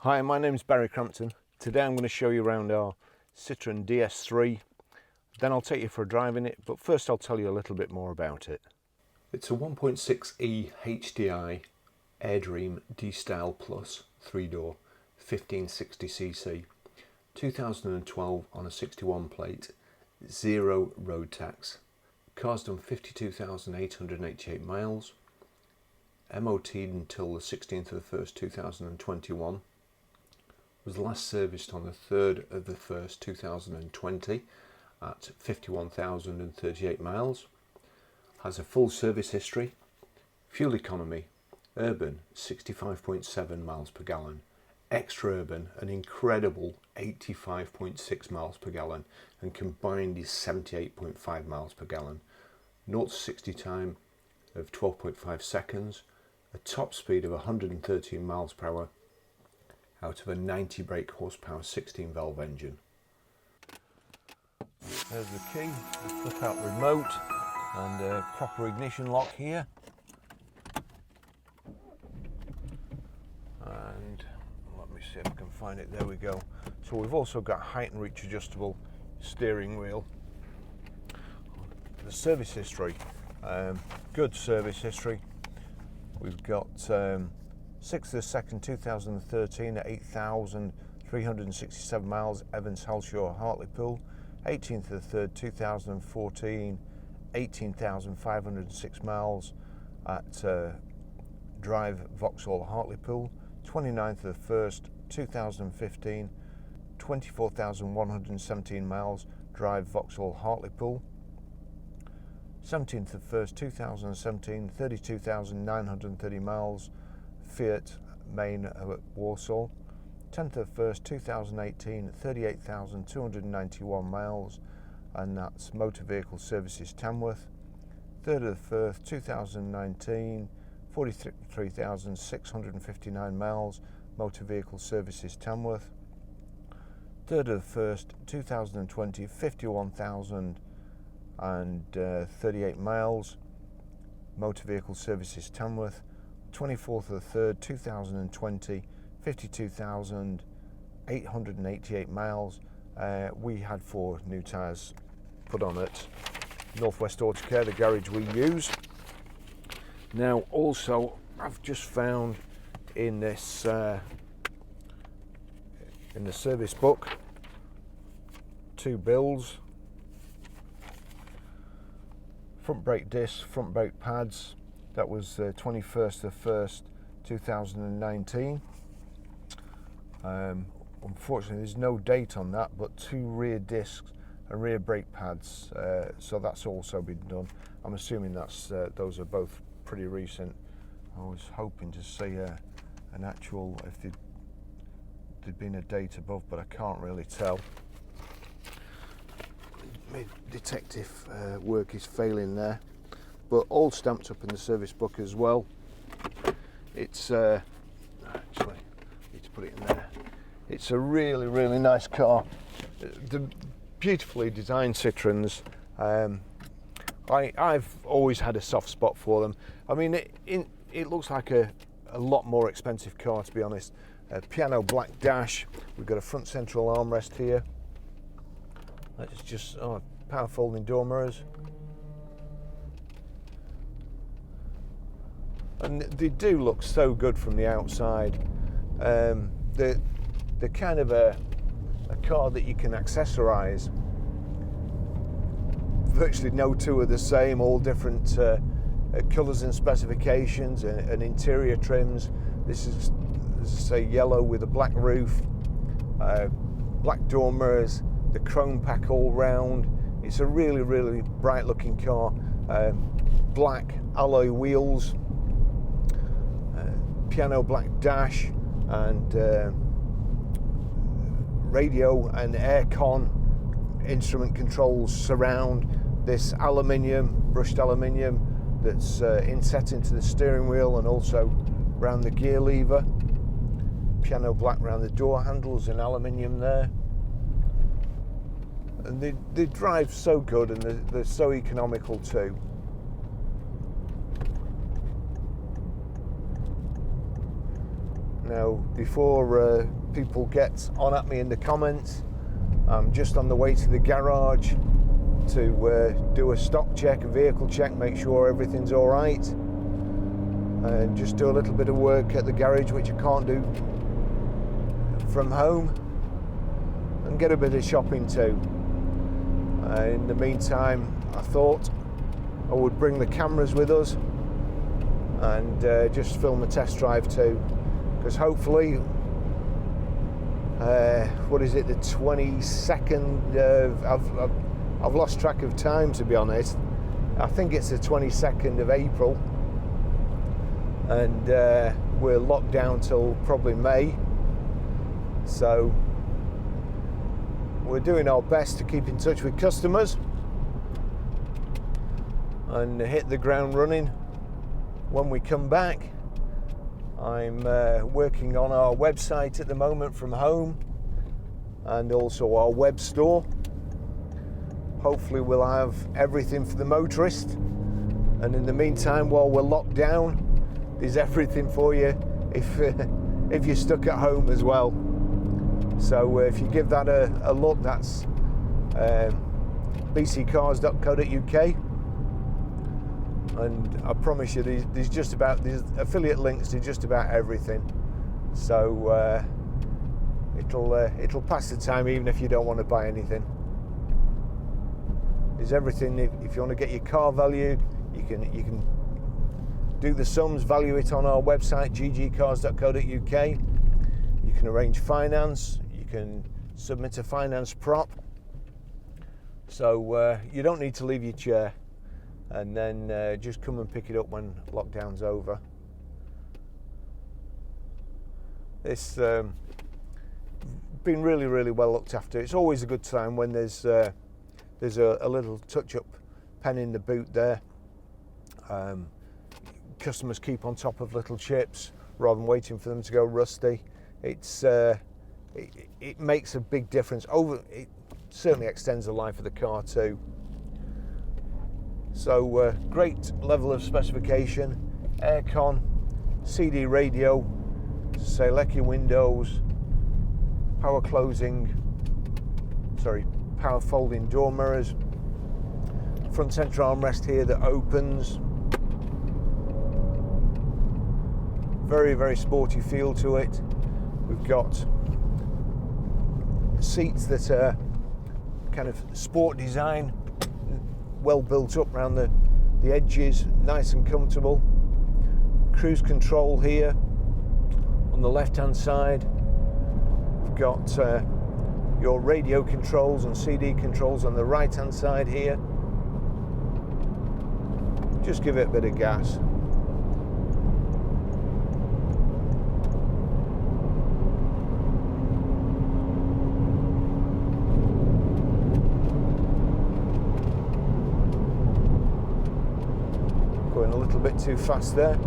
Hi, my name is Barry Crampton. Today I'm going to show you around our Citroen DS3. Then I'll take you for a drive in it, but first I'll tell you a little bit more about it. It's a 1.6e HDi Airdream DStyle Plus 3-door 1560cc 2012 on a 61 plate, 0 road tax. Car's done 52,888 miles, MOT'd until the 16th of the 1st 2021. Was last serviced on the 3rd of the 1st 2020 at 51,038 miles. Has a full service history. Fuel economy, urban 65.7 miles per gallon, extra urban an incredible 85.6 miles per gallon, and combined is 78.5 miles per gallon. 0 to 60 time of 12.5 seconds, a top speed of 113 miles per hour out of a 90 brake horsepower 16 valve engine. There's the key, the flip out remote and a proper ignition lock here. And let me see if I can find it, there we go. So we've also got height and reach adjustable steering wheel. The service history, good service history. We've got 6th of the 2nd 2013 at 8,367 miles, Evans Halshaw Hartlepool. 18th of the 3rd 2014, 18,506 miles at Drive Vauxhall Hartlepool. 29th of the 1st 2015, 24,117 miles, Drive Vauxhall Hartlepool. 17th of the 1st 2017, 32,930 miles, Fiat Main at Warsaw. 10th of the 1st 2018, 38,291 miles, and that's Motor Vehicle Services Tamworth. 3rd of the 1st 2019, 43,659 miles, Motor Vehicle Services Tamworth. 3rd of the 1st 2020, 51,038 miles, Motor Vehicle Services Tamworth. 24th of the 3rd 2020, 52,888 miles. We had 4 new tyres put on at Northwest Autocare, the garage we use. Now also I've just found in this in the service book 2 bills. Front brake discs, front brake pads. That was 21st of the 1st 2019. Unfortunately there's no date on that, but 2 rear discs and rear brake pads, so that's also been done. I'm assuming that's those are both pretty recent. I was hoping to see an actual, if there'd been a date above, but I can't really tell. My detective work is failing there, but all stamped up in the service book as well. It's actually need to put it in there. It's a really nice car. The beautifully designed Citroens. I've always had a soft spot for them. I mean, it looks like a lot more expensive car, to be honest. A piano black dash. We've got a front central armrest here. That's just power folding door mirrors. And they do look so good from the outside. They're kind of a car that you can accessorize. Virtually no two are the same, all different colours and specifications and interior trims. This is, as I say, yellow with a black roof, black door mirrors, the chrome pack all round. It's a really bright looking car. Black alloy wheels, piano black dash, and radio and aircon instrument controls surround this brushed aluminium that's inset into the steering wheel and also around the gear lever. Piano black around the door handles and aluminium there. And they drive so good, and they're so economical too. Now, before people get on at me in the comments, I'm just on the way to the garage to do a stock check, a vehicle check, make sure everything's all right, and just do a little bit of work at the garage which I can't do from home, and get a bit of shopping too. In the meantime, I thought I would bring the cameras with us and just film a test drive too, because hopefully what is it, the 22nd of I've lost track of time, to be honest. I think it's the 22nd of April, and we're locked down till probably May, so we're doing our best to keep in touch with customers and hit the ground running when we come back. I'm working on our website at the moment from home, and also our web store. Hopefully we'll have everything for the motorist, and in the meantime, while we're locked down, there's everything for you if you're stuck at home as well. So if you give that a look, that's bccars.co.uk, and I promise you there's affiliate links to just about everything, so it'll pass the time even if you don't want to buy anything. There's everything. If you want to get your car valued, you can do the sums, value it on our website, ggcars.co.uk. You can arrange finance, you can submit a finance prop, so you don't need to leave your chair, and then just come and pick it up when lockdown's over. It's been really, really well looked after. It's always a good time when there's a little touch-up pen in the boot there. Customers keep on top of little chips rather than waiting for them to go rusty. It makes a big difference. It certainly extends the life of the car too. So great level of specification, aircon, CD radio, Selecki windows, power folding door mirrors, front center armrest here that opens. Very, very sporty feel to it. We've got seats that are kind of sport design, well built up around the edges, nice and comfortable. Cruise control here on the left hand side. We've got your radio controls and CD controls on the right hand side here. Just give it a bit of gas. Going a little bit too fast there.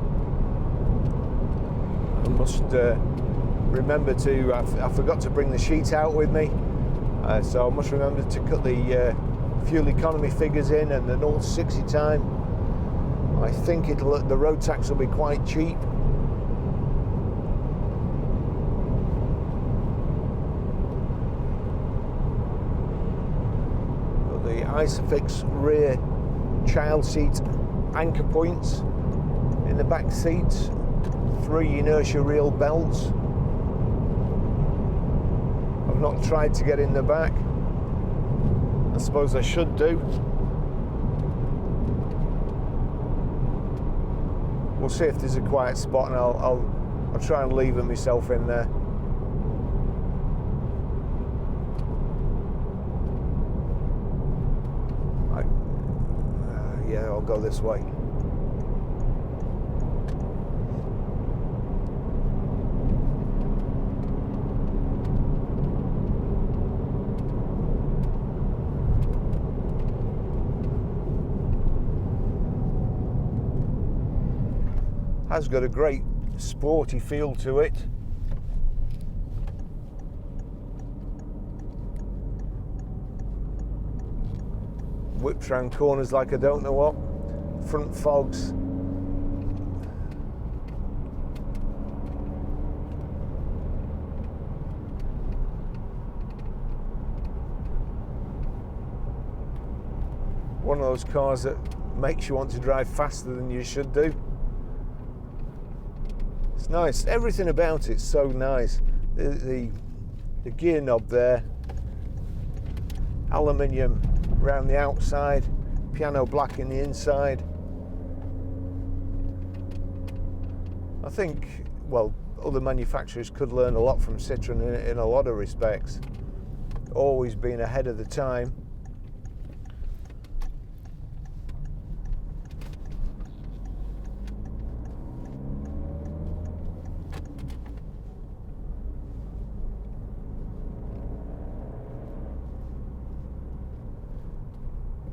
I must remember to, I forgot to bring the sheet out with me, so I must remember to cut the fuel economy figures in and the 0 to 60 time. I think the road tax will be quite cheap. Got the Isofix rear child seat anchor points in the back seats, 3 inertia reel belts. I've not tried to get in the back. I suppose I should do. We'll see if there's a quiet spot, and I'll try and lever myself in there. Yeah, I'll go this way. Has got a great sporty feel to it. Whips round corners like I don't know what. Front fogs. one of those cars that makes you want to drive faster than you should do. It's nice. Everything about it's so nice. The gear knob there, aluminium around the outside, piano black in the inside. I think, well, other manufacturers could learn a lot from Citroen in a lot of respects. Always been ahead of the time.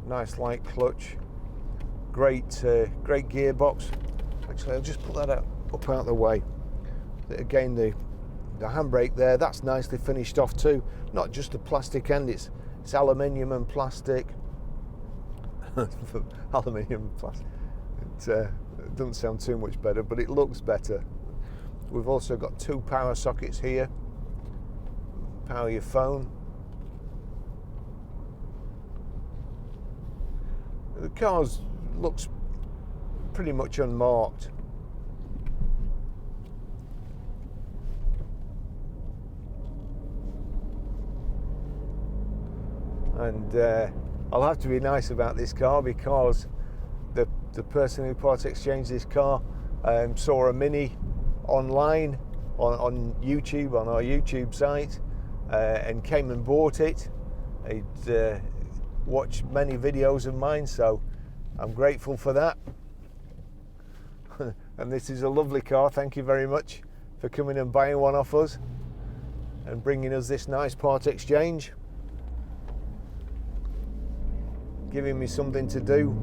Nice light clutch, great gearbox. Actually, I'll just put that up out of the way. Again, the handbrake there, that's nicely finished off too. Not just the plastic end, it's aluminium and plastic. Aluminium and plastic. It doesn't sound too much better, but it looks better. We've also got 2 power sockets here. Power your phone. The car looks pretty much unmarked. And I'll have to be nice about this car because the person who part exchanged this car saw a Mini online on YouTube, on our YouTube site, and came and bought it. He'd watched many videos of mine, so I'm grateful for that. And this is a lovely car. Thank you very much for coming and buying one off us and bringing us this nice part exchange, giving me something to do.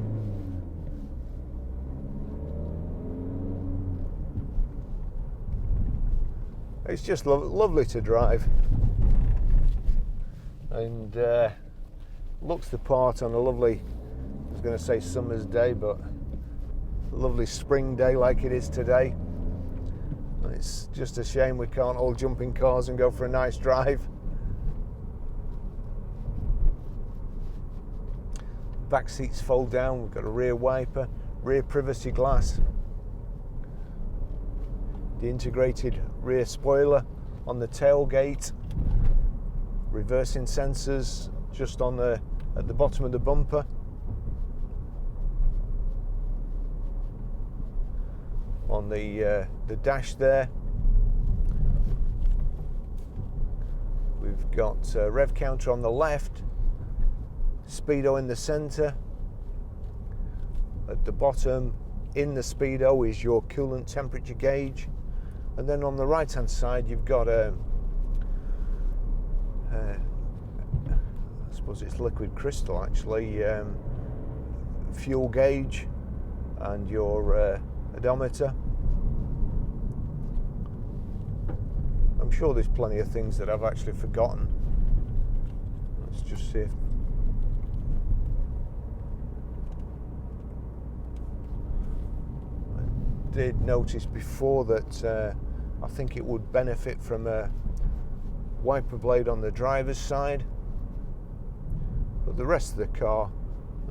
It's just lovely to drive, and looks the part on a lovely, I was going to say summer's day, but a lovely spring day like it is today. And it's just a shame we can't all jump in cars and go for a nice drive. Back seats fold down, we've got a rear wiper, rear privacy glass, the integrated rear spoiler on the tailgate, reversing sensors just on at the bottom of the bumper. On the dash there, we've got a rev counter on the left, speedo in the center. At the bottom in the speedo is your coolant temperature gauge, and then on the right hand side you've got a I suppose it's liquid crystal actually, fuel gauge and your odometer. I'm sure there's plenty of things that I've actually forgotten. Let's just see if I did notice before that I think it would benefit from a wiper blade on the driver's side, but the rest of the car,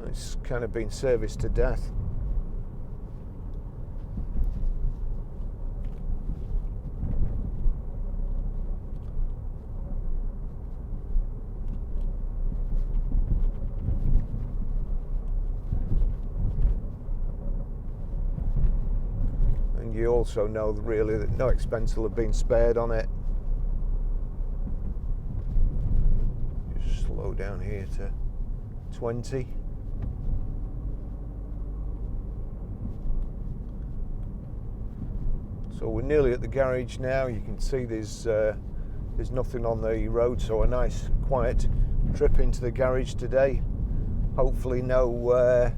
it's kind of been serviced to death. And you also know really that no expense will have been spared on it. Just slow down here to 20. So we're nearly at the garage now. You can see there's nothing on the road, so a nice quiet trip into the garage today. Hopefully no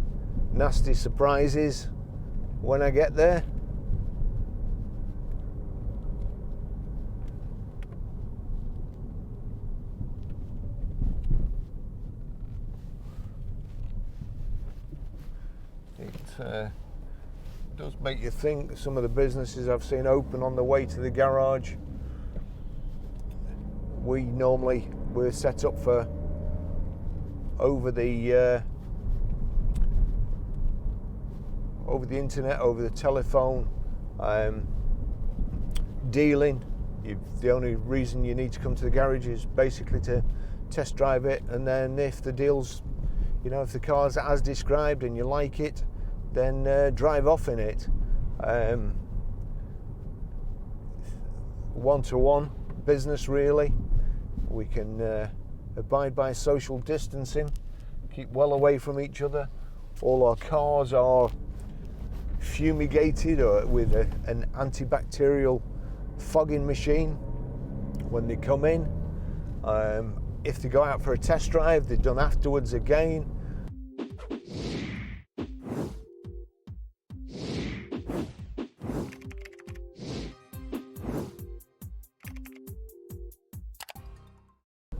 nasty surprises when I get there. It does make you think. Some of the businesses I've seen open on the way to the garage, we're set up for over the over the internet, over the telephone, dealing. The only reason you need to come to the garage is basically to test drive it, and then if the deal's, you know, if the car's as described and you like it, then drive off in it. One-to-one business, really. We can abide by social distancing, keep well away from each other. All our cars are fumigated or with an antibacterial fogging machine when they come in. If they go out for a test drive, they're done afterwards again.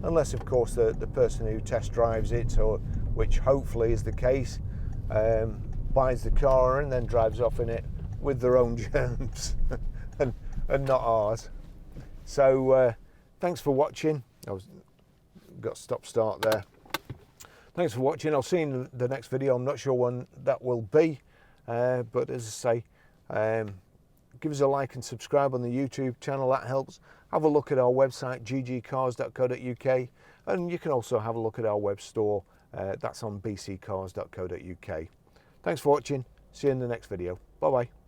Unless, of course, the person who test drives it, or which hopefully is the case, buys the car and then drives off in it with their own germs and not ours. So thanks for watching. Got stop-start there. Thanks for watching. I'll see you in the next video. I'm not sure when that will be, but as I say, give us a like and subscribe on the YouTube channel. That helps. Have a look at our website, ggcars.co.uk, and you can also have a look at our web store. That's on bccars.co.uk. Thanks for watching. See you in the next video. Bye bye.